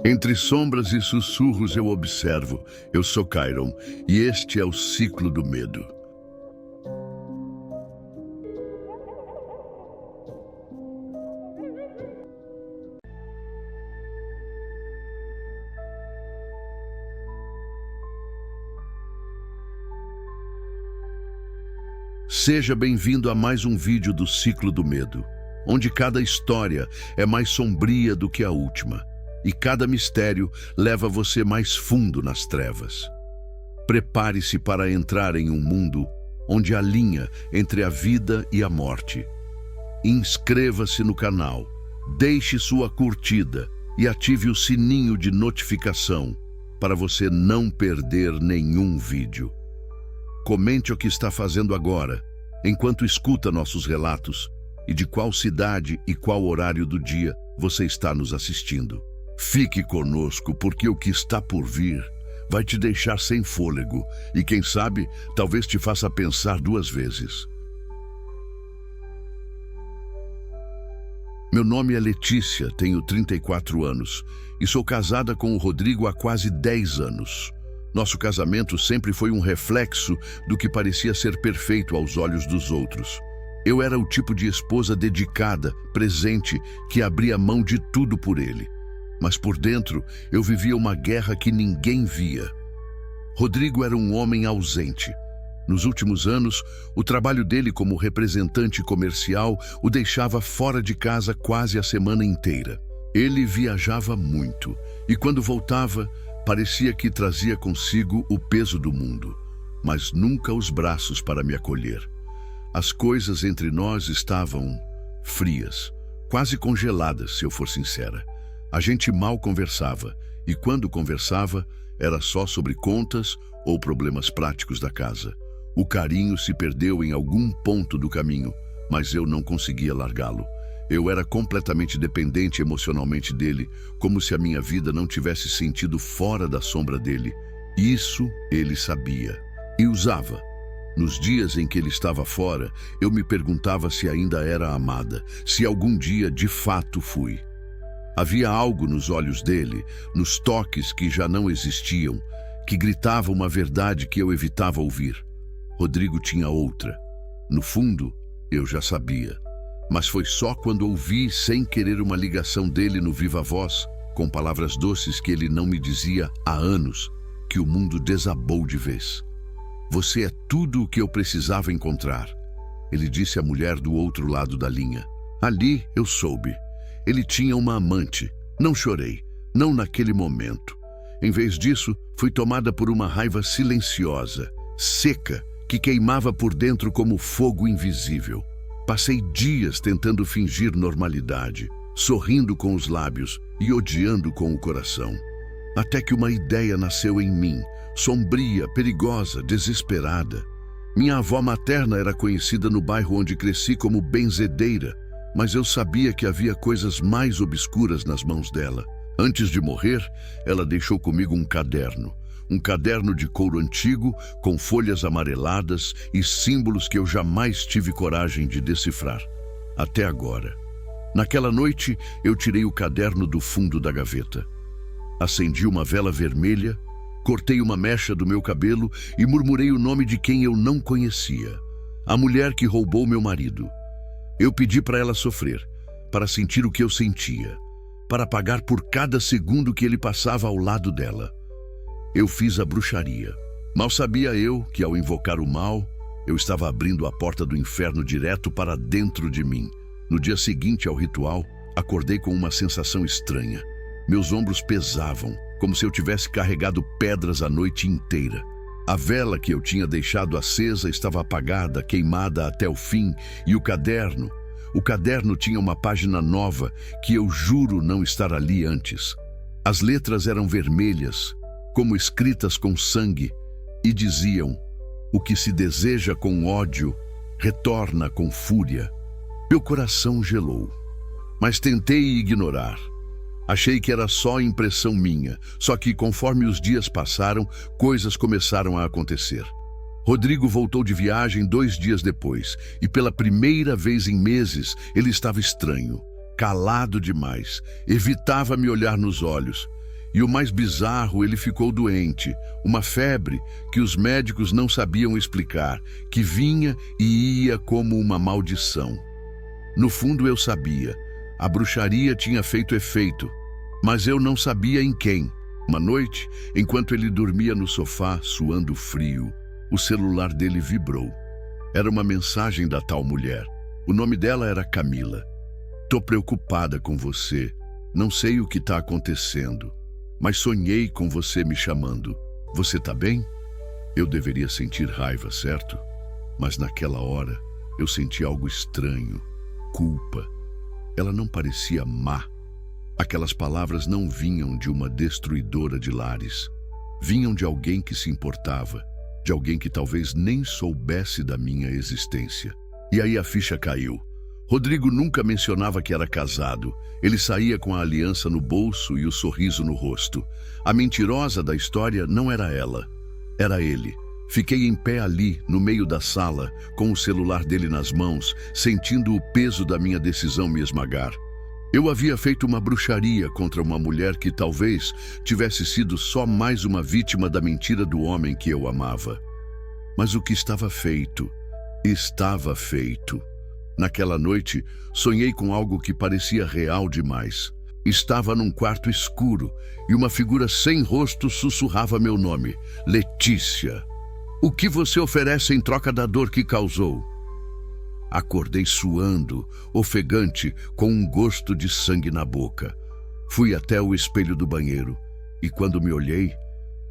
Entre sombras e sussurros eu observo. Eu sou Chiron, e este é o ciclo do medo. Seja bem-vindo a mais um vídeo do Ciclo do Medo, onde cada história é mais sombria do que a última, e cada mistério leva você mais fundo nas trevas. Prepare-se para entrar em um mundo onde há linha entre a vida e a morte. Inscreva-se no canal, deixe sua curtida e ative o sininho de notificação para você não perder nenhum vídeo. Comente o que está fazendo agora, enquanto escuta nossos relatos, e de qual cidade e qual horário do dia você está nos assistindo. Fique conosco, porque o que está por vir vai te deixar sem fôlego e, quem sabe, talvez te faça pensar duas vezes. Meu nome é Letícia, tenho 34 anos e sou casada com o Rodrigo há quase 10 anos. Nosso casamento sempre foi um reflexo do que parecia ser perfeito aos olhos dos outros. Eu era o tipo de esposa dedicada, presente, que abria mão de tudo por ele. Mas por dentro, eu vivia uma guerra que ninguém via. Rodrigo era um homem ausente. Nos últimos anos, o trabalho dele como representante comercial o deixava fora de casa quase a semana inteira. Ele viajava muito e, quando voltava, parecia que trazia consigo o peso do mundo, mas nunca os braços para me acolher. As coisas entre nós estavam frias, quase congeladas, se eu for sincera. A gente mal conversava, e quando conversava, era só sobre contas ou problemas práticos da casa. O carinho se perdeu em algum ponto do caminho, mas eu não conseguia largá-lo. Eu era completamente dependente emocionalmente dele, como se a minha vida não tivesse sentido fora da sombra dele. Isso ele sabia e usava. Nos dias em que ele estava fora, eu me perguntava se ainda era amada, se algum dia de fato fui. Havia algo nos olhos dele, nos toques que já não existiam, que gritava uma verdade que eu evitava ouvir. Rodrigo tinha outra. No fundo, eu já sabia. Mas foi só quando ouvi, sem querer, uma ligação dele no Viva Voz, com palavras doces que ele não me dizia há anos, que o mundo desabou de vez. Você é tudo o que eu precisava encontrar, ele disse à mulher do outro lado da linha. Ali eu soube. Ele tinha uma amante. Não chorei, não naquele momento. Em vez disso, fui tomada por uma raiva silenciosa, seca, que queimava por dentro como fogo invisível. Passei dias tentando fingir normalidade, sorrindo com os lábios e odiando com o coração. Até que uma ideia nasceu em mim, sombria, perigosa, desesperada. Minha avó materna era conhecida no bairro onde cresci como benzedeira, mas eu sabia que havia coisas mais obscuras nas mãos dela. Antes de morrer, ela deixou comigo um caderno de couro antigo, com folhas amareladas e símbolos que eu jamais tive coragem de decifrar. Até agora. Naquela noite, eu tirei o caderno do fundo da gaveta. Acendi uma vela vermelha, cortei uma mecha do meu cabelo e murmurei o nome de quem eu não conhecia. A mulher que roubou meu marido. Eu pedi para ela sofrer, para sentir o que eu sentia, para pagar por cada segundo que ele passava ao lado dela. Eu fiz a bruxaria. Mal sabia eu que, ao invocar o mal, eu estava abrindo a porta do inferno direto para dentro de mim. No dia seguinte ao ritual, acordei com uma sensação estranha. Meus ombros pesavam, como se eu tivesse carregado pedras a noite inteira. A vela que eu tinha deixado acesa estava apagada, queimada até o fim, e o caderno tinha uma página nova que eu juro não estar ali antes. As letras eram vermelhas, como escritas com sangue, e diziam: o que se deseja com ódio, retorna com fúria. Meu coração gelou, mas tentei ignorar. Achei que era só impressão minha, só que conforme os dias passaram, coisas começaram a acontecer. Rodrigo voltou de viagem 2 dias depois, e pela primeira vez em meses, ele estava estranho, calado demais, evitava me olhar nos olhos. E o mais bizarro, ele ficou doente. Uma febre que os médicos não sabiam explicar, que vinha e ia como uma maldição. No fundo eu sabia. A bruxaria tinha feito efeito, mas eu não sabia em quem. Uma noite, enquanto ele dormia no sofá, suando frio, o celular dele vibrou. Era uma mensagem da tal mulher. O nome dela era Camila. "Tô preocupada com você. Não sei o que está acontecendo, mas sonhei com você me chamando. Você tá bem?" Eu deveria sentir raiva, certo? Mas naquela hora, eu senti algo estranho. Culpa. Ela não parecia má. Aquelas palavras não vinham de uma destruidora de lares. Vinham de alguém que se importava, de alguém que talvez nem soubesse da minha existência. E aí a ficha caiu. Rodrigo nunca mencionava que era casado. Ele saía com a aliança no bolso e o sorriso no rosto. A mentirosa da história não era ela, era ele. Fiquei em pé ali, no meio da sala, com o celular dele nas mãos, sentindo o peso da minha decisão me esmagar. Eu havia feito uma bruxaria contra uma mulher que talvez tivesse sido só mais uma vítima da mentira do homem que eu amava. Mas o que estava feito, estava feito. Naquela noite, sonhei com algo que parecia real demais. Estava num quarto escuro e uma figura sem rosto sussurrava meu nome: Letícia. "O que você oferece em troca da dor que causou?" Acordei suando, ofegante, com um gosto de sangue na boca. Fui até o espelho do banheiro e quando me olhei,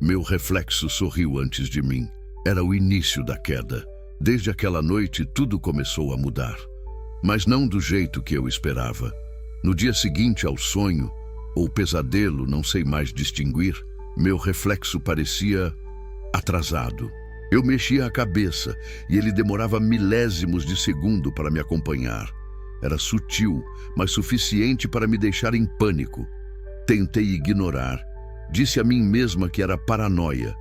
meu reflexo sorriu antes de mim. Era o início da queda. Desde aquela noite, tudo começou a mudar. Mas não do jeito que eu esperava. No dia seguinte ao sonho, ou pesadelo, não sei mais distinguir, meu reflexo parecia atrasado. Eu mexia a cabeça e ele demorava milésimos de segundo para me acompanhar. Era sutil, mas suficiente para me deixar em pânico. Tentei ignorar. Disse a mim mesma que era paranoia,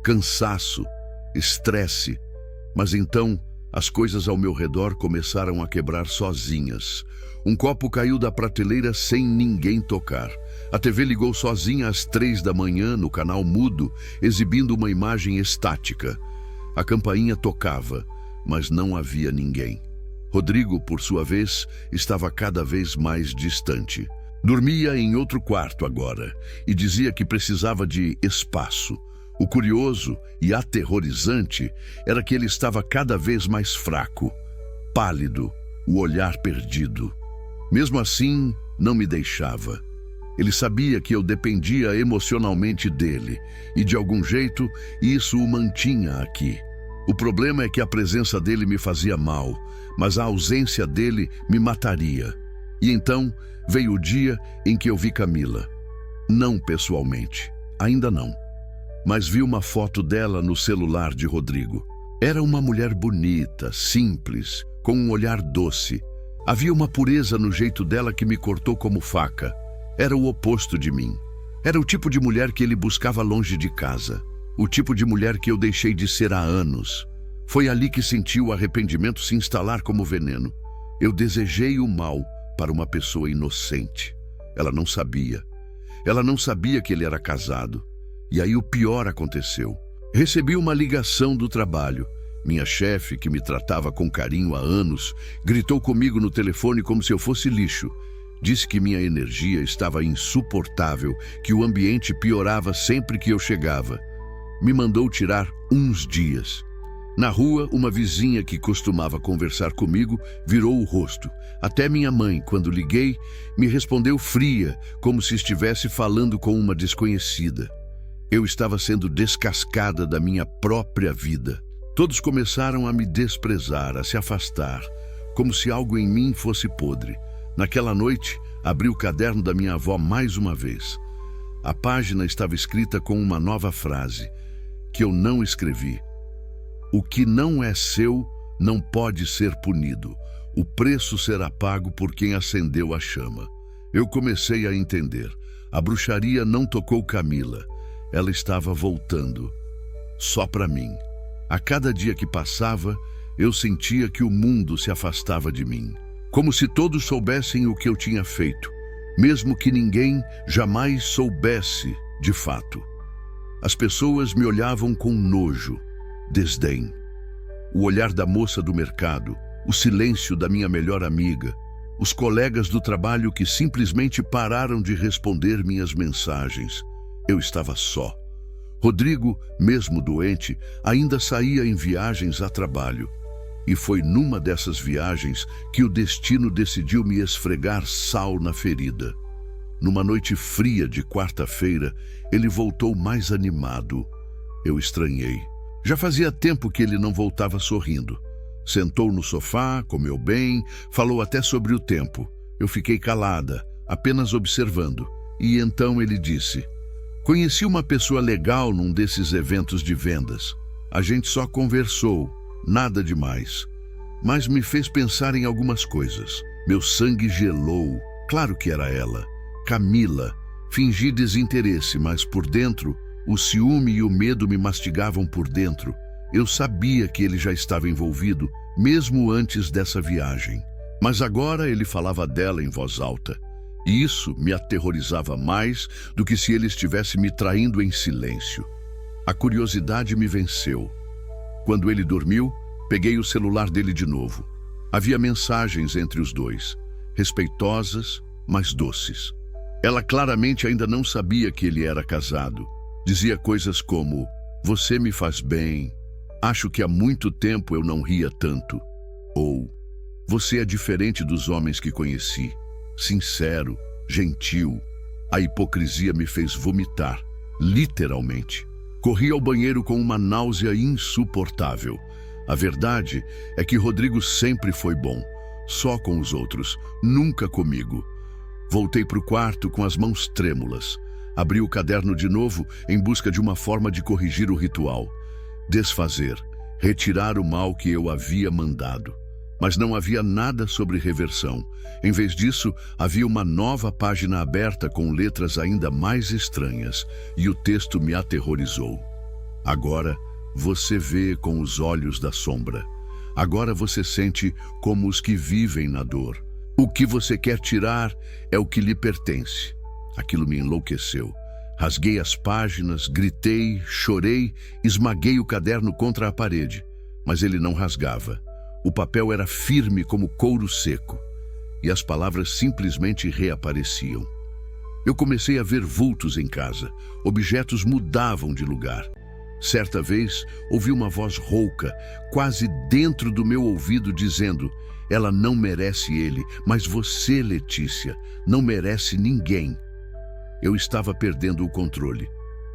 cansaço, estresse. Mas então, as coisas ao meu redor começaram a quebrar sozinhas. Um copo caiu da prateleira sem ninguém tocar. A TV ligou sozinha às 3 da manhã no canal mudo, exibindo uma imagem estática. A campainha tocava, mas não havia ninguém. Rodrigo, por sua vez, estava cada vez mais distante. Dormia em outro quarto agora e dizia que precisava de espaço. O curioso e aterrorizante era que ele estava cada vez mais fraco, pálido, o olhar perdido. Mesmo assim, não me deixava. Ele sabia que eu dependia emocionalmente dele e, de algum jeito, isso o mantinha aqui. O problema é que a presença dele me fazia mal, mas a ausência dele me mataria. E então veio o dia em que eu vi Camila. Não pessoalmente, ainda não. Mas vi uma foto dela no celular de Rodrigo. Era uma mulher bonita, simples, com um olhar doce. Havia uma pureza no jeito dela que me cortou como faca. Era o oposto de mim. Era o tipo de mulher que ele buscava longe de casa. O tipo de mulher que eu deixei de ser há anos. Foi ali que senti o arrependimento se instalar como veneno. Eu desejei o mal para uma pessoa inocente. Ela não sabia. Ela não sabia que ele era casado. E aí o pior aconteceu. Recebi uma ligação do trabalho. Minha chefe, que me tratava com carinho há anos, gritou comigo no telefone como se eu fosse lixo. Disse que minha energia estava insuportável, que o ambiente piorava sempre que eu chegava. Me mandou tirar uns dias. Na rua, uma vizinha que costumava conversar comigo virou o rosto. Até minha mãe, quando liguei, me respondeu fria, como se estivesse falando com uma desconhecida. Eu estava sendo descascada da minha própria vida. Todos começaram a me desprezar, a se afastar, como se algo em mim fosse podre. Naquela noite, abri o caderno da minha avó mais uma vez. A página estava escrita com uma nova frase, que eu não escrevi. O que não é seu não pode ser punido. O preço será pago por quem acendeu a chama. Eu comecei a entender. A bruxaria não tocou Camila. Ela estava voltando. Só para mim. A cada dia que passava, eu sentia que o mundo se afastava de mim. Como se todos soubessem o que eu tinha feito. Mesmo que ninguém jamais soubesse de fato. As pessoas me olhavam com nojo, desdém. O olhar da moça do mercado, o silêncio da minha melhor amiga, os colegas do trabalho que simplesmente pararam de responder minhas mensagens. Eu estava só. Rodrigo, mesmo doente, ainda saía em viagens a trabalho. E foi numa dessas viagens que o destino decidiu me esfregar sal na ferida. Numa noite fria de quarta-feira, ele voltou mais animado. Eu estranhei. Já fazia tempo que ele não voltava sorrindo. Sentou no sofá, comeu bem, falou até sobre o tempo. Eu fiquei calada, apenas observando. E então ele disse: "Conheci uma pessoa legal num desses eventos de vendas. A gente só conversou, nada demais. Mas me fez pensar em algumas coisas. Meu sangue gelou. Claro que era ela. Camila. Fingi desinteresse, mas por dentro, o ciúme e o medo me mastigavam por dentro. Eu sabia que ele já estava envolvido, mesmo antes dessa viagem. Mas agora ele falava dela em voz alta. E isso me aterrorizava mais do que se ele estivesse me traindo em silêncio. A curiosidade me venceu. Quando ele dormiu, peguei o celular dele de novo. Havia mensagens entre os dois, respeitosas, mas doces. Ela claramente ainda não sabia que ele era casado. Dizia coisas como: "Você me faz bem. Acho que há muito tempo eu não ria tanto." Ou: "Você é diferente dos homens que conheci. Sincero, gentil." A hipocrisia me fez vomitar, literalmente. Corri ao banheiro com uma náusea insuportável. A verdade é que Rodrigo sempre foi bom, só com os outros, nunca comigo. Voltei para o quarto com as mãos trêmulas. Abri o caderno de novo em busca de uma forma de corrigir o ritual. Desfazer, retirar o mal que eu havia mandado. Mas não havia nada sobre reversão. Em vez disso, havia uma nova página aberta com letras ainda mais estranhas, e o texto me aterrorizou. Agora, você vê com os olhos da sombra. Agora você sente como os que vivem na dor. O que você quer tirar é o que lhe pertence. Aquilo me enlouqueceu. Rasguei as páginas, gritei, chorei, esmaguei o caderno contra a parede. Mas ele não rasgava. O papel era firme como couro seco. E as palavras simplesmente reapareciam. Eu comecei a ver vultos em casa. Objetos mudavam de lugar. Certa vez, ouvi uma voz rouca, quase dentro do meu ouvido, dizendo: "Ela não merece ele, mas você, Letícia, não merece ninguém." Eu estava perdendo o controle.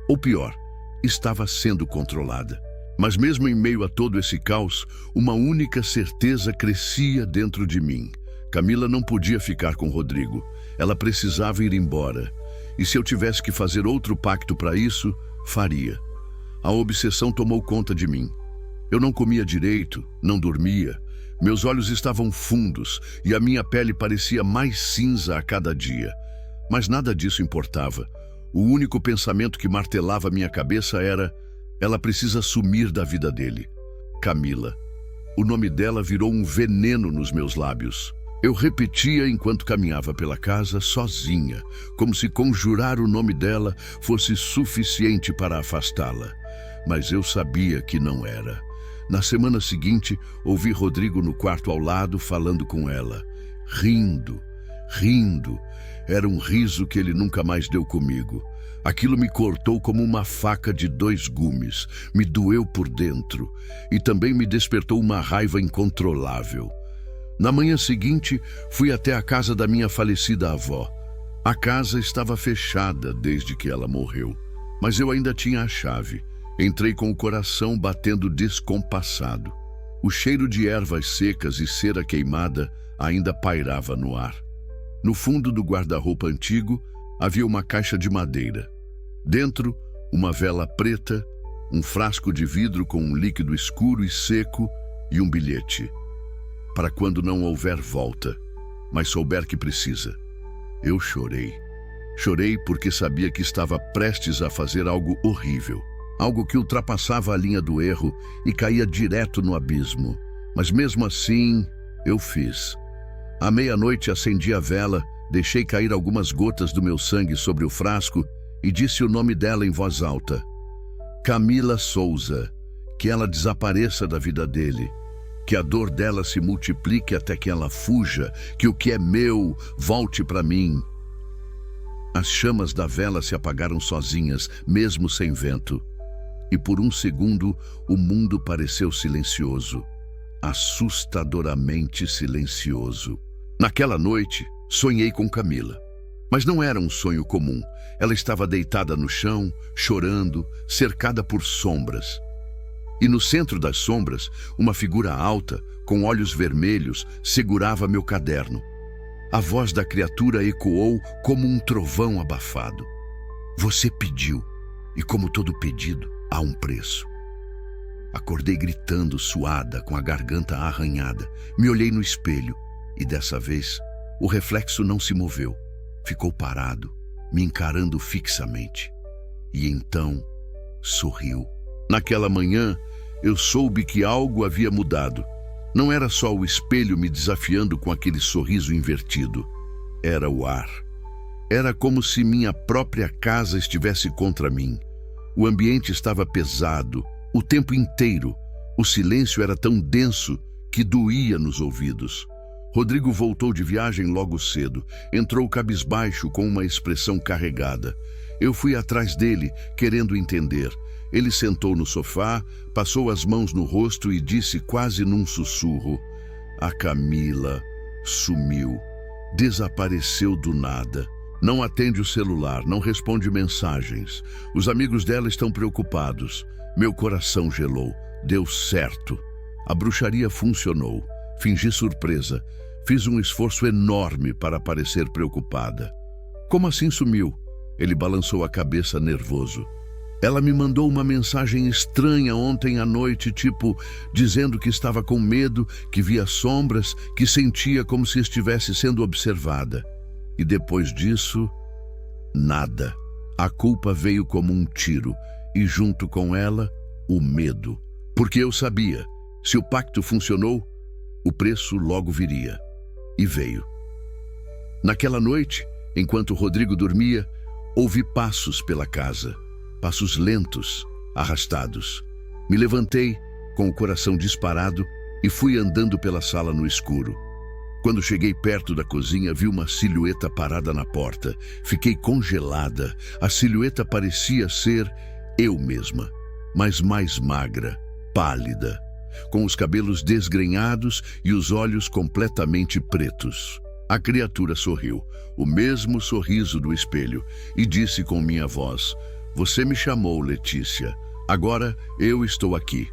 Ou pior, estava sendo controlada. Mas mesmo em meio a todo esse caos, uma única certeza crescia dentro de mim. Camila não podia ficar com Rodrigo. Ela precisava ir embora. E se eu tivesse que fazer outro pacto para isso, faria. A obsessão tomou conta de mim. Eu não comia direito, não dormia. Meus olhos estavam fundos e a minha pele parecia mais cinza a cada dia. Mas nada disso importava. O único pensamento que martelava minha cabeça era: ela precisa sumir da vida dele. Camila. O nome dela virou um veneno nos meus lábios. Eu repetia enquanto caminhava pela casa sozinha, como se conjurar o nome dela fosse suficiente para afastá-la. Mas eu sabia que não era. Na semana seguinte, ouvi Rodrigo no quarto ao lado falando com ela. Rindo, rindo. Era um riso que ele nunca mais deu comigo. Aquilo me cortou como uma faca de 2 gumes. Me doeu por dentro. E também me despertou uma raiva incontrolável. Na manhã seguinte, fui até a casa da minha falecida avó. A casa estava fechada desde que ela morreu. Mas eu ainda tinha a chave. Entrei com o coração batendo descompassado. O cheiro de ervas secas e cera queimada ainda pairava no ar. No fundo do guarda-roupa antigo, havia uma caixa de madeira. Dentro, uma vela preta, um frasco de vidro com um líquido escuro e seco e um bilhete. Para quando não houver volta, mas souber que precisa. Eu chorei. Chorei porque sabia que estava prestes a fazer algo horrível. Algo que ultrapassava a linha do erro e caía direto no abismo. Mas mesmo assim, eu fiz. À meia-noite acendi a vela, deixei cair algumas gotas do meu sangue sobre o frasco e disse o nome dela em voz alta. Camila Souza. Que ela desapareça da vida dele. Que a dor dela se multiplique até que ela fuja, que o que é meu volte para mim. As chamas da vela se apagaram sozinhas, mesmo sem vento. E por um segundo, o mundo pareceu silencioso. Assustadoramente silencioso. Naquela noite, sonhei com Camila. Mas não era um sonho comum. Ela estava deitada no chão, chorando, cercada por sombras. E no centro das sombras, uma figura alta, com olhos vermelhos, segurava meu caderno. A voz da criatura ecoou como um trovão abafado. Você pediu, e como todo pedido, há um preço. Acordei gritando, suada, com a garganta arranhada. Me olhei no espelho, e dessa vez, o reflexo não se moveu. Ficou parado, me encarando fixamente. E então, sorriu. Naquela manhã, eu soube que algo havia mudado. Não era só o espelho me desafiando com aquele sorriso invertido. Era o ar. Era como se minha própria casa estivesse contra mim. O ambiente estava pesado, o tempo inteiro. O silêncio era tão denso que doía nos ouvidos. Rodrigo voltou de viagem logo cedo. Entrou cabisbaixo com uma expressão carregada. Eu fui atrás dele, querendo entender. Ele sentou no sofá, passou as mãos no rosto e disse quase num sussurro: a Camila sumiu, desapareceu do nada. Não atende o celular, não responde mensagens. Os amigos dela estão preocupados. Meu coração gelou. Deu certo. A bruxaria funcionou. Fingi surpresa. Fiz um esforço enorme para parecer preocupada. Como assim sumiu? Ele balançou a cabeça nervoso. Ela me mandou uma mensagem estranha ontem à noite, tipo, dizendo que estava com medo, que via sombras, que sentia como se estivesse sendo observada. E depois disso, nada. A culpa veio como um tiro, e junto com ela, o medo. Porque eu sabia, se o pacto funcionou, o preço logo viria. E veio. Naquela noite, enquanto Rodrigo dormia, ouvi passos pela casa. Passos lentos, arrastados. Me levantei, com o coração disparado, e fui andando pela sala no escuro. Quando cheguei perto da cozinha, vi uma silhueta parada na porta. Fiquei congelada. A silhueta parecia ser eu mesma, mas mais magra, pálida, com os cabelos desgrenhados e os olhos completamente pretos. A criatura sorriu, o mesmo sorriso do espelho, e disse com minha voz: você me chamou, Letícia. Agora eu estou aqui,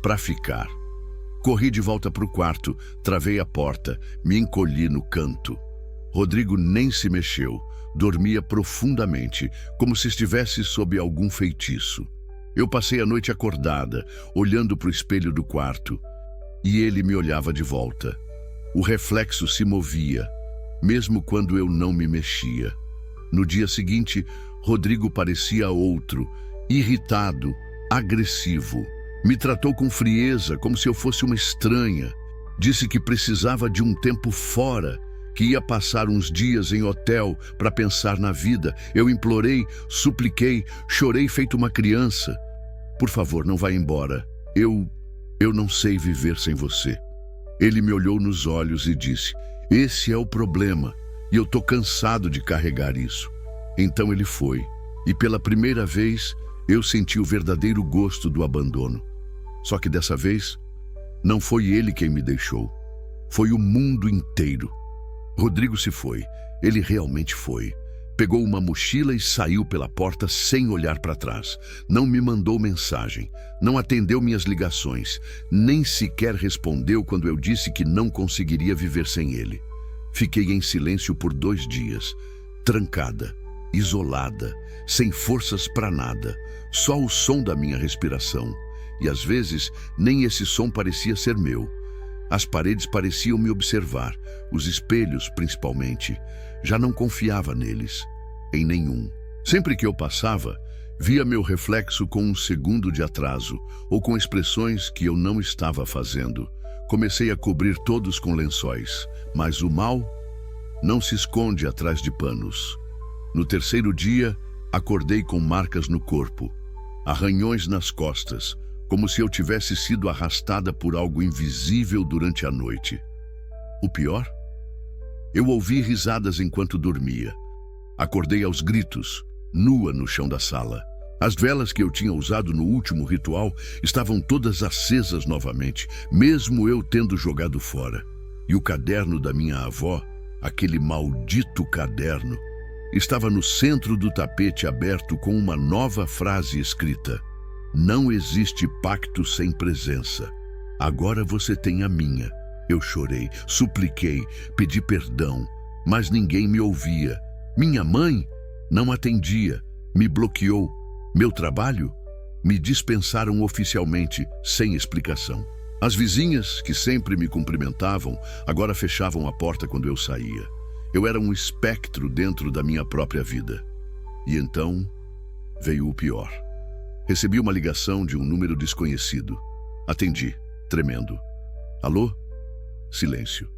para ficar. Corri de volta para o quarto, travei a porta, me encolhi no canto. Rodrigo nem se mexeu, dormia profundamente, como se estivesse sob algum feitiço. Eu passei a noite acordada, olhando para o espelho do quarto, e ele me olhava de volta. O reflexo se movia, mesmo quando eu não me mexia. No dia seguinte, Rodrigo parecia outro, irritado, agressivo. Me tratou com frieza, como se eu fosse uma estranha. Disse que precisava de um tempo fora, que ia passar uns dias em hotel para pensar na vida. Eu implorei, supliquei, chorei feito uma criança. Por favor, não vá embora. Eu não sei viver sem você. Ele me olhou nos olhos e disse: esse é o problema, e eu tô cansado de carregar isso. Então ele foi, e pela primeira vez eu senti o verdadeiro gosto do abandono. Só que dessa vez, não foi ele quem me deixou. Foi o mundo inteiro. Rodrigo se foi. Ele realmente foi. Pegou uma mochila e saiu pela porta sem olhar para trás. Não me mandou mensagem. Não atendeu minhas ligações. Nem sequer respondeu quando eu disse que não conseguiria viver sem ele. Fiquei em silêncio por 2 dias. Trancada, isolada, sem forças para nada. Só o som da minha respiração. E às vezes, nem esse som parecia ser meu. As paredes pareciam me observar, os espelhos principalmente. Já não confiava neles, em nenhum. Sempre que eu passava, via meu reflexo com 1 segundo de atraso, ou com expressões que eu não estava fazendo. Comecei a cobrir todos com lençóis, mas o mal não se esconde atrás de panos. No 3º dia, Acordei com marcas no corpo, arranhões nas costas, como se eu tivesse sido arrastada por algo invisível durante a noite. O pior? Eu ouvi risadas enquanto dormia. Acordei aos gritos, nua no chão da sala. As velas que eu tinha usado no último ritual estavam todas acesas novamente, mesmo eu tendo jogado fora. E o caderno da minha avó, aquele maldito caderno, estava no centro do tapete aberto com uma nova frase escrita: "Não existe pacto sem presença. Agora você tem a minha." Eu chorei, supliquei, pedi perdão, mas ninguém me ouvia. Minha mãe não atendia, me bloqueou. Meu trabalho? Me dispensaram oficialmente, sem explicação. As vizinhas, que sempre me cumprimentavam, agora fechavam a porta quando eu saía. Eu era um espectro dentro da minha própria vida. E então veio o pior. Recebi uma ligação de um número desconhecido. Atendi, tremendo. "Alô?" Silêncio.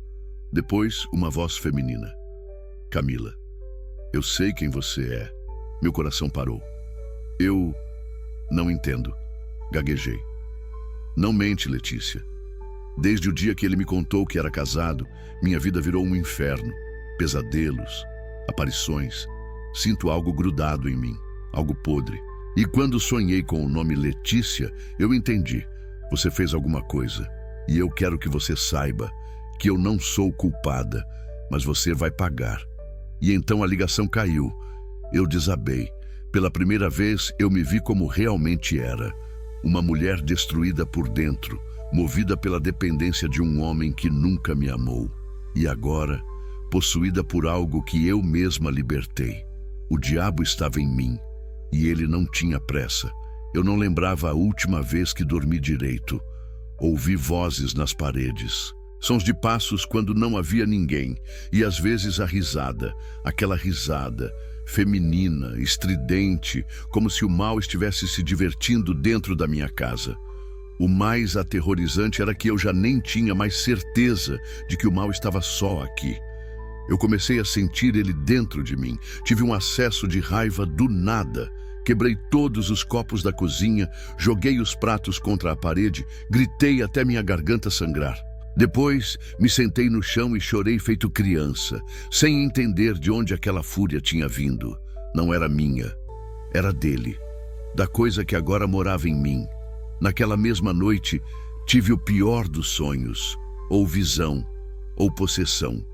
Depois, uma voz feminina. "Camila, eu sei quem você é." Meu coração parou. "Eu não entendo." Gaguejei. "Não mente, Letícia. Desde o dia que ele me contou que era casado, minha vida virou um inferno. Pesadelos, aparições. Sinto algo grudado em mim, algo podre. E quando sonhei com o nome Letícia, eu entendi. Você fez alguma coisa. E eu quero que você saiba que eu não sou culpada, mas você vai pagar." E então a ligação caiu. Eu desabei. Pela primeira vez, eu me vi como realmente era. Uma mulher destruída por dentro, movida pela dependência de um homem que nunca me amou. E agora, possuída por algo que eu mesma libertei. O diabo estava em mim, e ele não tinha pressa. Eu não lembrava a última vez que dormi direito. Ouvi vozes nas paredes. Sons de passos quando não havia ninguém, e às vezes a risada, aquela risada, feminina, estridente, como se o mal estivesse se divertindo dentro da minha casa. O mais aterrorizante era que eu já nem tinha mais certeza de que o mal estava só aqui. Eu comecei a sentir ele dentro de mim. Tive um acesso de raiva do nada. Quebrei todos os copos da cozinha, joguei os pratos contra a parede, gritei até minha garganta sangrar. Depois, me sentei no chão e chorei feito criança, sem entender de onde aquela fúria tinha vindo. Não era minha, era dele, da coisa que agora morava em mim. Naquela mesma noite, tive o pior dos sonhos, ou visão, ou possessão.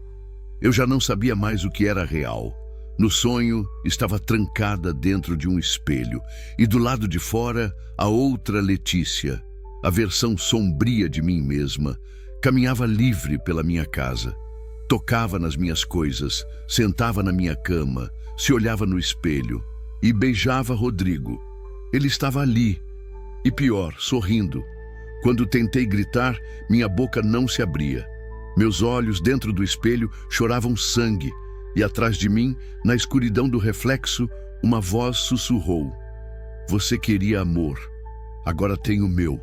Eu já não sabia mais o que era real. No sonho, estava trancada dentro de um espelho, e do lado de fora, a outra Letícia, a versão sombria de mim mesma, caminhava livre pela minha casa, tocava nas minhas coisas, sentava na minha cama, se olhava no espelho e beijava Rodrigo. Ele estava ali, e pior, sorrindo. Quando tentei gritar, minha boca não se abria. Meus olhos dentro do espelho choravam sangue, e atrás de mim, na escuridão do reflexo, uma voz sussurrou: "Você queria amor, agora tem o meu,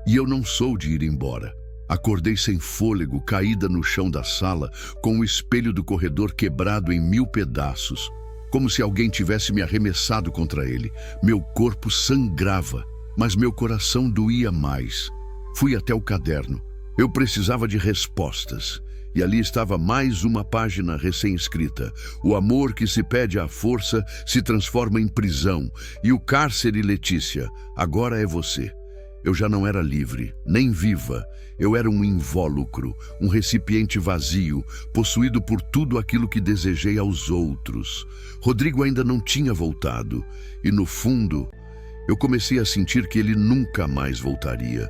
e eu não sou de ir embora." Acordei sem fôlego, caída no chão da sala, com o espelho do corredor quebrado em 1000 pedaços, como se alguém tivesse me arremessado contra ele. Meu corpo sangrava, mas meu coração doía mais. Fui até o caderno. Eu precisava de respostas. E ali estava mais uma página recém-escrita. O amor que se pede à força se transforma em prisão. E o cárcere, Letícia, agora é você. Eu já não era livre, nem viva. Eu era um invólucro, um recipiente vazio, possuído por tudo aquilo que desejei aos outros. Rodrigo ainda não tinha voltado. E no fundo, eu comecei a sentir que ele nunca mais voltaria.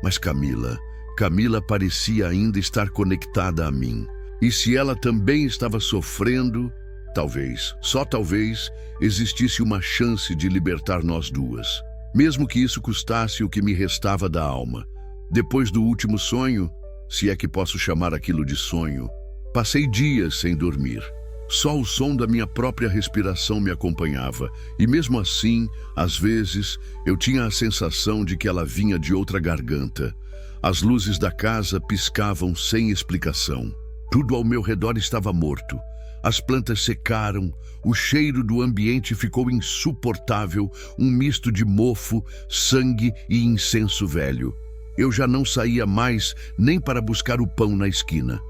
Mas Camila parecia ainda estar conectada a mim. E se ela também estava sofrendo, talvez, só talvez, existisse uma chance de libertar nós duas. Mesmo que isso custasse o que me restava da alma. Depois do último sonho, se é que posso chamar aquilo de sonho, passei dias sem dormir. Só o som da minha própria respiração me acompanhava, e mesmo assim, às vezes, eu tinha a sensação de que ela vinha de outra garganta. As luzes da casa piscavam sem explicação. Tudo ao meu redor estava morto. As plantas secaram, o cheiro do ambiente ficou insuportável, um misto de mofo, sangue e incenso velho. Eu já não saía mais nem para buscar o pão na esquina.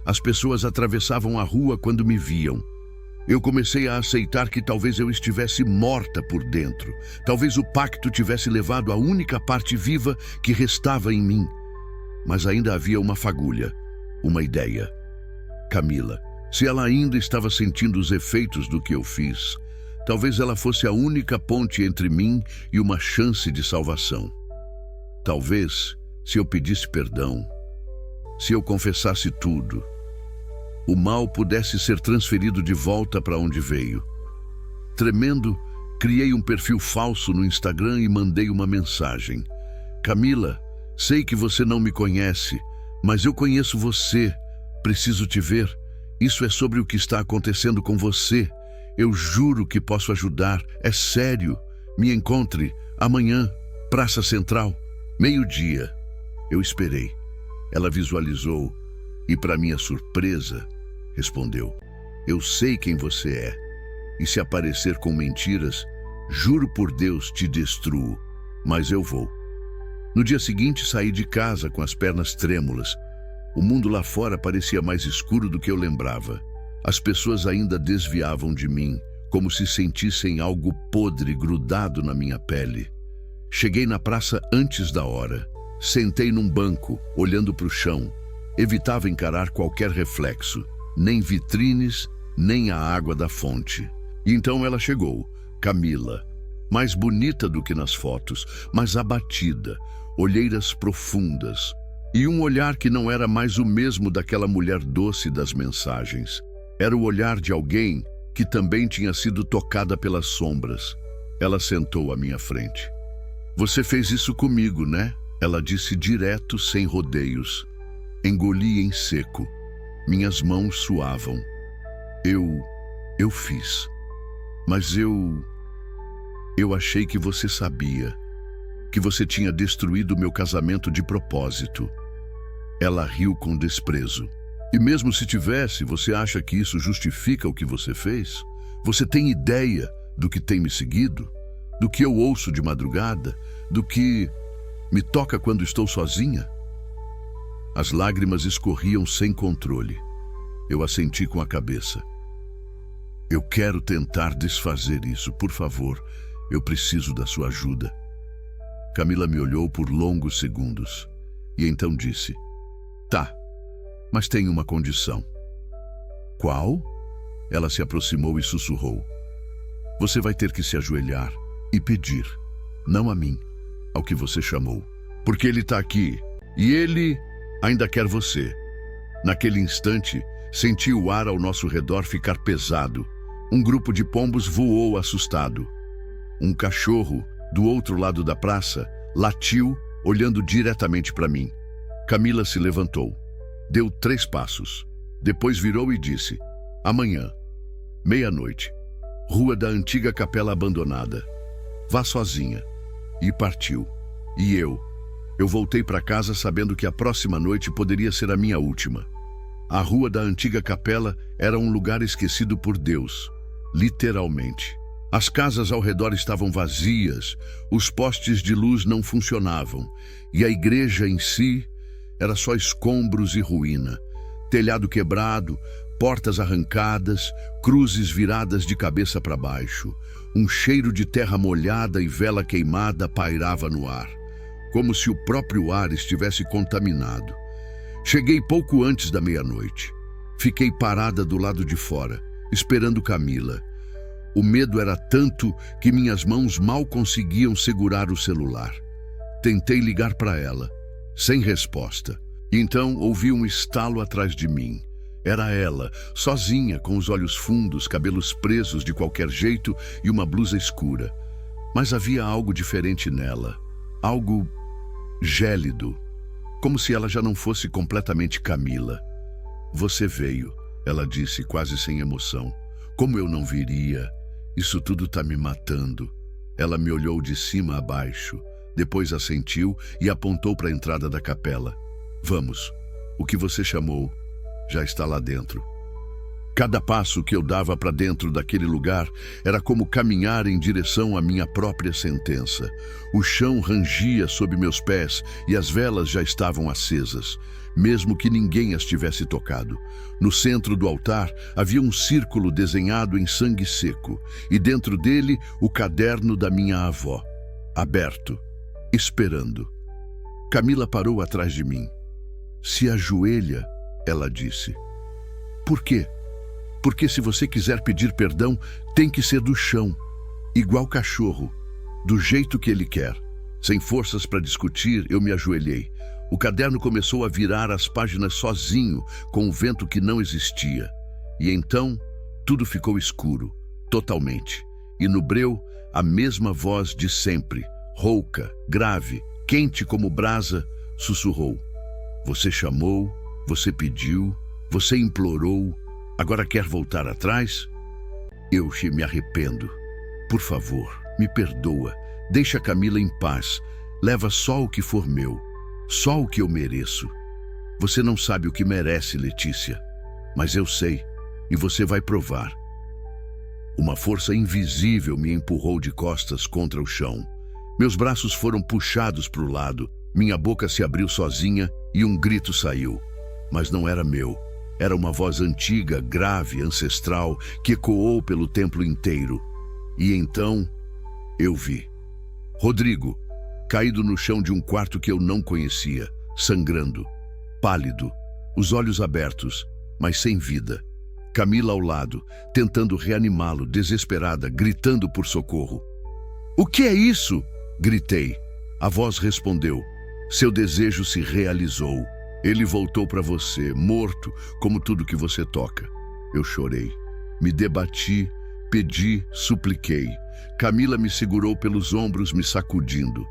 As pessoas atravessavam a rua quando me viam. Eu comecei a aceitar que talvez eu estivesse morta por dentro. Talvez o pacto tivesse levado a única parte viva que restava em mim. Mas ainda havia uma fagulha, uma ideia. Camila, se ela ainda estava sentindo os efeitos do que eu fiz, talvez ela fosse a única ponte entre mim e uma chance de salvação. Talvez, se eu pedisse perdão, se eu confessasse tudo, o mal pudesse ser transferido de volta para onde veio. Tremendo, criei um perfil falso no Instagram e mandei uma mensagem. Camila, sei que você não me conhece, mas eu conheço você. Preciso te ver. Isso é sobre o que está acontecendo com você. Eu juro que posso ajudar. É sério. Me encontre amanhã, Praça Central, 12h. Eu esperei. Ela visualizou e, para minha surpresa, respondeu: eu sei quem você é. E se aparecer com mentiras, juro por Deus te destruo. Mas eu vou. No dia seguinte, saí de casa com as pernas trêmulas. O mundo lá fora parecia mais escuro do que eu lembrava. As pessoas ainda desviavam de mim, como se sentissem algo podre grudado na minha pele. Cheguei na praça antes da hora. Sentei num banco, olhando para o chão. Evitava encarar qualquer reflexo, nem vitrines, nem a água da fonte. E então ela chegou, Camila. Mais bonita do que nas fotos, mas abatida, olheiras profundas. E um olhar que não era mais o mesmo daquela mulher doce das mensagens. Era o olhar de alguém que também tinha sido tocada pelas sombras. Ela sentou à minha frente. Você fez isso comigo, né? Ela disse direto, sem rodeios. Engoli em seco. Minhas mãos suavam. Eu fiz. Mas eu achei que você sabia. Que você tinha destruído meu casamento de propósito. Ela riu com desprezo. E mesmo se tivesse, você acha que isso justifica o que você fez? Você tem ideia do que tem me seguido? Do que eu ouço de madrugada? Do que me toca quando estou sozinha? As lágrimas escorriam sem controle. Eu assenti com a cabeça. Eu quero tentar desfazer isso, por favor. Eu preciso da sua ajuda. Camila me olhou por longos segundos e então disse: tá, mas tem uma condição. Qual? Ela se aproximou e sussurrou: você vai ter que se ajoelhar e pedir, não a mim, ao que você chamou. Porque ele está aqui e ele ainda quer você. Naquele instante, senti o ar ao nosso redor ficar pesado. Um grupo de pombos voou assustado. Um cachorro, do outro lado da praça, latiu, olhando diretamente para mim. Camila se levantou. Deu 3 passos. Depois virou e disse: amanhã, 00h, rua da antiga capela abandonada. Vá sozinha. E partiu. E eu voltei para casa sabendo que a próxima noite poderia ser a minha última. A rua da antiga capela era um lugar esquecido por Deus, literalmente. As casas ao redor estavam vazias, os postes de luz não funcionavam, e a igreja em si era só escombros e ruína. Telhado quebrado, portas arrancadas, cruzes viradas de cabeça para baixo. Um cheiro de terra molhada e vela queimada pairava no ar, como se o próprio ar estivesse contaminado. Cheguei pouco antes da 00h. Fiquei parada do lado de fora, esperando Camila. O medo era tanto que minhas mãos mal conseguiam segurar o celular. Tentei ligar para ela, sem resposta. Então ouvi um estalo atrás de mim. Era ela, sozinha, com os olhos fundos, cabelos presos de qualquer jeito e uma blusa escura. Mas havia algo diferente nela, algo gélido, como se ela já não fosse completamente Camila. Você veio, ela disse quase sem emoção. Como eu não viria? Isso tudo tá me matando. Ela me olhou de cima a baixo, depois assentiu e apontou para a entrada da capela. Vamos, o que você chamou já está lá dentro. Cada passo que eu dava para dentro daquele lugar era como caminhar em direção à minha própria sentença. O chão rangia sob meus pés e as velas já estavam acesas, mesmo que ninguém as tivesse tocado. No centro do altar havia um círculo desenhado em sangue seco, e dentro dele o caderno da minha avó, aberto, esperando. Camila parou atrás de mim. "Se ajoelha", ela disse. "Por quê?" "Porque se você quiser pedir perdão, tem que ser do chão, igual cachorro, do jeito que ele quer." Sem forças para discutir, eu me ajoelhei. O caderno começou a virar as páginas sozinho, com o vento que não existia. E então, tudo ficou escuro, totalmente. E no breu, a mesma voz de sempre, rouca, grave, quente como brasa, sussurrou: "Você chamou, você pediu, você implorou. Agora quer voltar atrás?" Eu me arrependo. Por favor, me perdoa. Deixa Camila em paz. Leva só o que for meu. Só o que eu mereço. Você não sabe o que merece, Letícia. Mas eu sei. E você vai provar. Uma força invisível me empurrou de costas contra o chão. Meus braços foram puxados para o lado. Minha boca se abriu sozinha e um grito saiu. Mas não era meu. Era uma voz antiga, grave, ancestral, que ecoou pelo templo inteiro. E então, eu vi Rodrigo, caído no chão de um quarto que eu não conhecia, sangrando, pálido, os olhos abertos, mas sem vida. Camila ao lado, tentando reanimá-lo, desesperada, gritando por socorro. "O que é isso?" gritei. A voz respondeu: "Seu desejo se realizou. Ele voltou para você, morto, como tudo que você toca." Eu chorei. Me debati, pedi, supliquei. Camila me segurou pelos ombros, me sacudindo.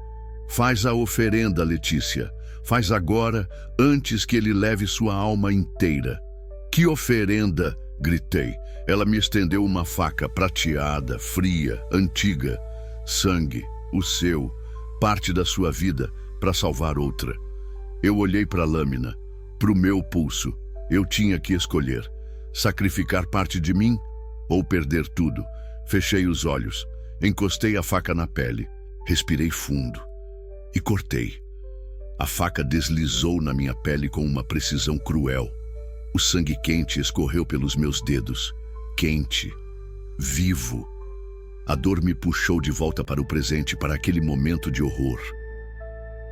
"Faz a oferenda, Letícia. Faz agora, antes que ele leve sua alma inteira." "Que oferenda?" gritei. Ela me estendeu uma faca prateada, fria, antiga. "Sangue, o seu, parte da sua vida, para salvar outra." Eu olhei para a lâmina, para o meu pulso. Eu tinha que escolher: sacrificar parte de mim ou perder tudo. Fechei os olhos, encostei a faca na pele, respirei fundo e cortei. A faca deslizou na minha pele com uma precisão cruel. O sangue quente escorreu pelos meus dedos, quente, vivo. A dor me puxou de volta para o presente, para aquele momento de horror.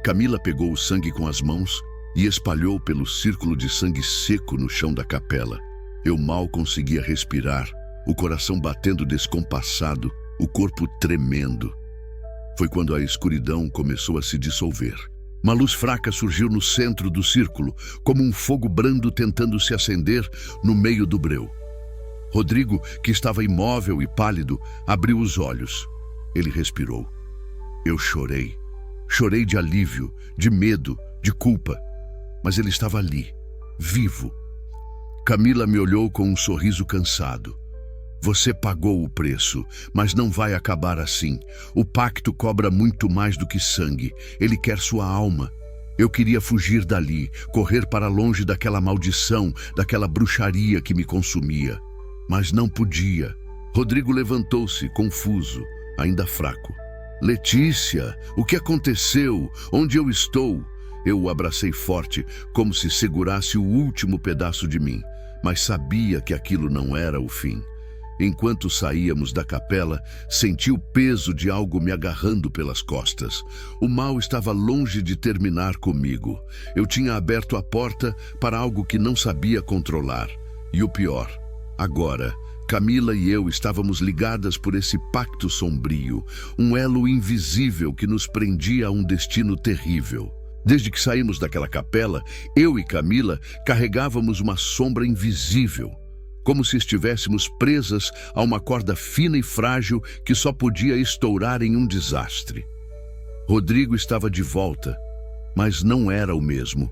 Camila pegou o sangue com as mãos e espalhou pelo círculo de sangue seco no chão da capela. Eu mal conseguia respirar, o coração batendo descompassado, o corpo tremendo. Foi quando a escuridão começou a se dissolver. Uma luz fraca surgiu no centro do círculo, como um fogo brando tentando se acender no meio do breu. Rodrigo, que estava imóvel e pálido, abriu os olhos. Ele respirou. Eu chorei. Chorei de alívio, de medo, de culpa. Mas ele estava ali, vivo. Camila me olhou com um sorriso cansado. Você pagou o preço, mas não vai acabar assim. O pacto cobra muito mais do que sangue. Ele quer sua alma. Eu queria fugir dali, correr para longe daquela maldição, daquela bruxaria que me consumia. Mas não podia. Rodrigo levantou-se, confuso, ainda fraco. Letícia, o que aconteceu? Onde eu estou? Eu o abracei forte, como se segurasse o último pedaço de mim, mas sabia que aquilo não era o fim. Enquanto saíamos da capela, senti o peso de algo me agarrando pelas costas. O mal estava longe de terminar comigo. Eu tinha aberto a porta para algo que não sabia controlar. E o pior, agora, Camila e eu estávamos ligadas por esse pacto sombrio, um elo invisível que nos prendia a um destino terrível. Desde que saímos daquela capela, eu e Camila carregávamos uma sombra invisível, como se estivéssemos presas a uma corda fina e frágil que só podia estourar em um desastre. Rodrigo estava de volta, mas não era o mesmo.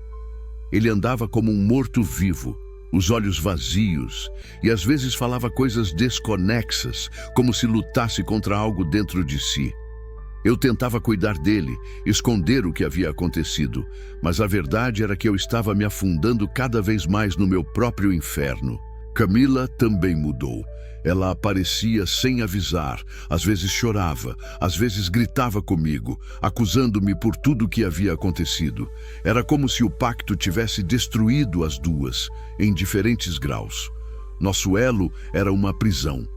Ele andava como um morto-vivo, os olhos vazios, e às vezes falava coisas desconexas, como se lutasse contra algo dentro de si. Eu tentava cuidar dele, esconder o que havia acontecido, mas a verdade era que eu estava me afundando cada vez mais no meu próprio inferno. Camila também mudou. Ela aparecia sem avisar, às vezes chorava, às vezes gritava comigo, acusando-me por tudo o que havia acontecido. Era como se o pacto tivesse destruído as duas, em diferentes graus. Nosso elo era uma prisão.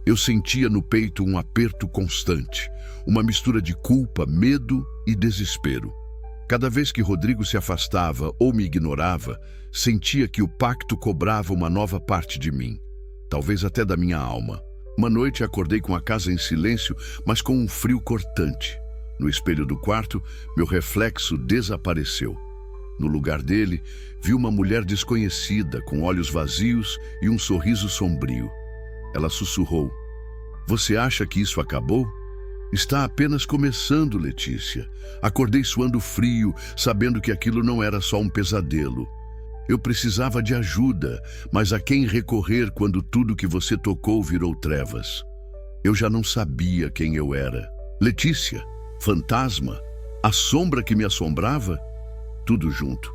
Eu sentia no peito um aperto constante, uma mistura de culpa, medo e desespero. Cada vez que Rodrigo se afastava ou me ignorava, sentia que o pacto cobrava uma nova parte de mim. Talvez até da minha alma. Uma noite acordei com a casa em silêncio, mas com um frio cortante. No espelho do quarto, meu reflexo desapareceu. No lugar dele, vi uma mulher desconhecida, com olhos vazios e um sorriso sombrio. Ela sussurrou: "Você acha que isso acabou? Está apenas começando, Letícia." Acordei suando frio, sabendo que aquilo não era só um pesadelo. Eu precisava de ajuda, mas a quem recorrer quando tudo que você tocou virou trevas? Eu já não sabia quem eu era. Letícia? Fantasma? A sombra que me assombrava? Tudo junto.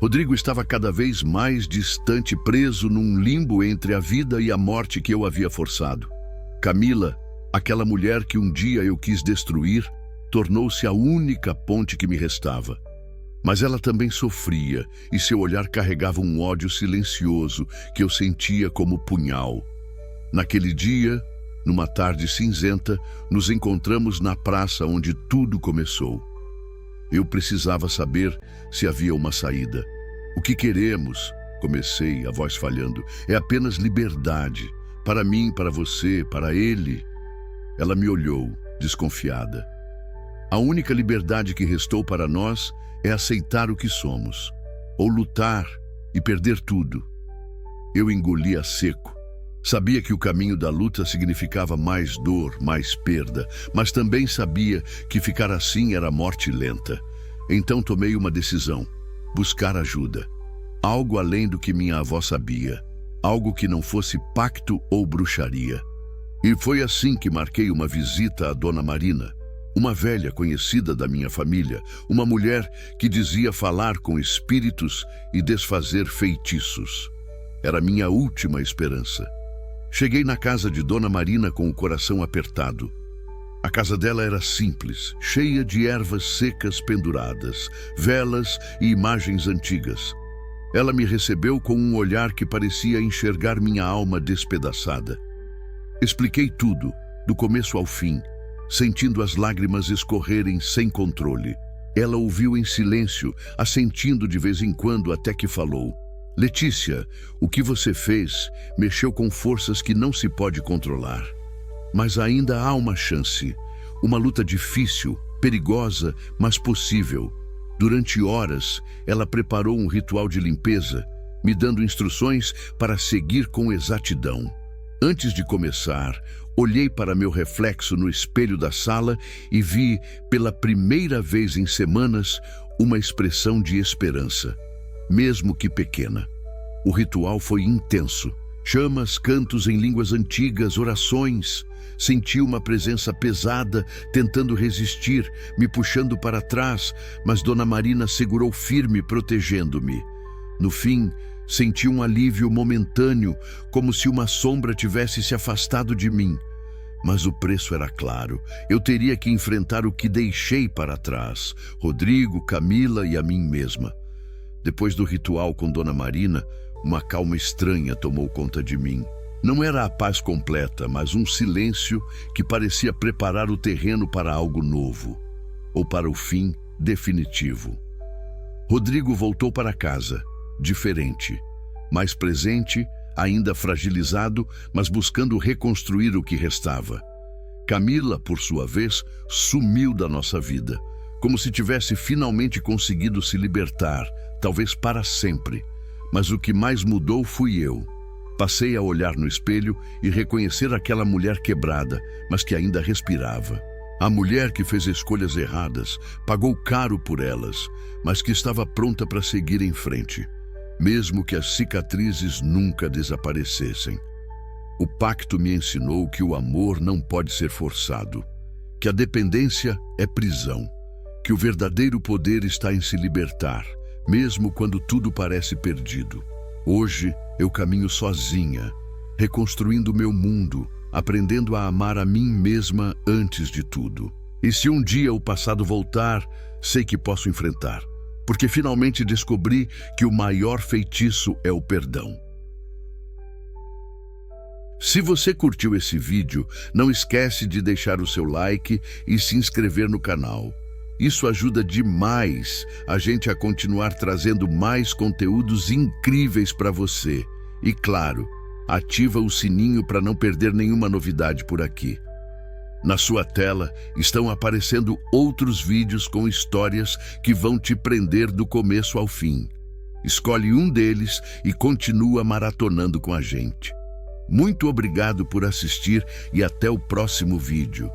Rodrigo estava cada vez mais distante, preso num limbo entre a vida e a morte que eu havia forçado. Camila, aquela mulher que um dia eu quis destruir, tornou-se a única ponte que me restava. Mas ela também sofria, e seu olhar carregava um ódio silencioso que eu sentia como punhal. Naquele dia, numa tarde cinzenta, nos encontramos na praça onde tudo começou. Eu precisava saber se havia uma saída. "O que queremos?" comecei, a voz falhando. "É apenas liberdade. Para mim, para você, para ele." Ela me olhou, desconfiada. "A única liberdade que restou para nós é aceitar o que somos, ou lutar e perder tudo." Eu engoli a seco. Sabia que o caminho da luta significava mais dor, mais perda, mas também sabia que ficar assim era morte lenta. Então tomei uma decisão: buscar ajuda. Algo além do que minha avó sabia. Algo que não fosse pacto ou bruxaria. E foi assim que marquei uma visita à Dona Marina, uma velha conhecida da minha família, uma mulher que dizia falar com espíritos e desfazer feitiços. Era minha última esperança. Cheguei na casa de Dona Marina com o coração apertado. A casa dela era simples, cheia de ervas secas penduradas, velas e imagens antigas. Ela me recebeu com um olhar que parecia enxergar minha alma despedaçada. Expliquei tudo, do começo ao fim, sentindo as lágrimas escorrerem sem controle. Ela ouviu em silêncio, assentindo de vez em quando até que falou: "Letícia, o que você fez mexeu com forças que não se pode controlar. Mas ainda há uma chance, uma luta difícil, perigosa, mas possível." Durante horas, ela preparou um ritual de limpeza, me dando instruções para seguir com exatidão. Antes de começar, olhei para meu reflexo no espelho da sala e vi, pela primeira vez em semanas, uma expressão de esperança, mesmo que pequena. O ritual foi intenso. Chamas, cantos em línguas antigas, orações. Senti uma presença pesada, tentando resistir, me puxando para trás, mas Dona Marina segurou firme, protegendo-me. No fim, senti um alívio momentâneo, como se uma sombra tivesse se afastado de mim. Mas o preço era claro. Eu teria que enfrentar o que deixei para trás: Rodrigo, Camila e a mim mesma. Depois do ritual com Dona Marina, uma calma estranha tomou conta de mim. Não era a paz completa, mas um silêncio que parecia preparar o terreno para algo novo, ou para o fim definitivo. Rodrigo voltou para casa, diferente, mais presente, ainda fragilizado, mas buscando reconstruir o que restava. Camila, por sua vez, sumiu da nossa vida, como se tivesse finalmente conseguido se libertar, talvez para sempre. Mas o que mais mudou fui eu. Passei a olhar no espelho e reconhecer aquela mulher quebrada, mas que ainda respirava. A mulher que fez escolhas erradas, pagou caro por elas, mas que estava pronta para seguir em frente, mesmo que as cicatrizes nunca desaparecessem. O pacto me ensinou que o amor não pode ser forçado, que a dependência é prisão, que o verdadeiro poder está em se libertar, mesmo quando tudo parece perdido. Hoje eu caminho sozinha, reconstruindo meu mundo, aprendendo a amar a mim mesma antes de tudo. E se um dia o passado voltar, sei que posso enfrentar, porque finalmente descobri que o maior feitiço é o perdão. Se você curtiu esse vídeo, não esquece de deixar o seu like e se inscrever no canal. Isso ajuda demais a gente a continuar trazendo mais conteúdos incríveis para você. E claro, ativa o sininho para não perder nenhuma novidade por aqui. Na sua tela estão aparecendo outros vídeos com histórias que vão te prender do começo ao fim. Escolhe um deles e continua maratonando com a gente. Muito obrigado por assistir e até o próximo vídeo.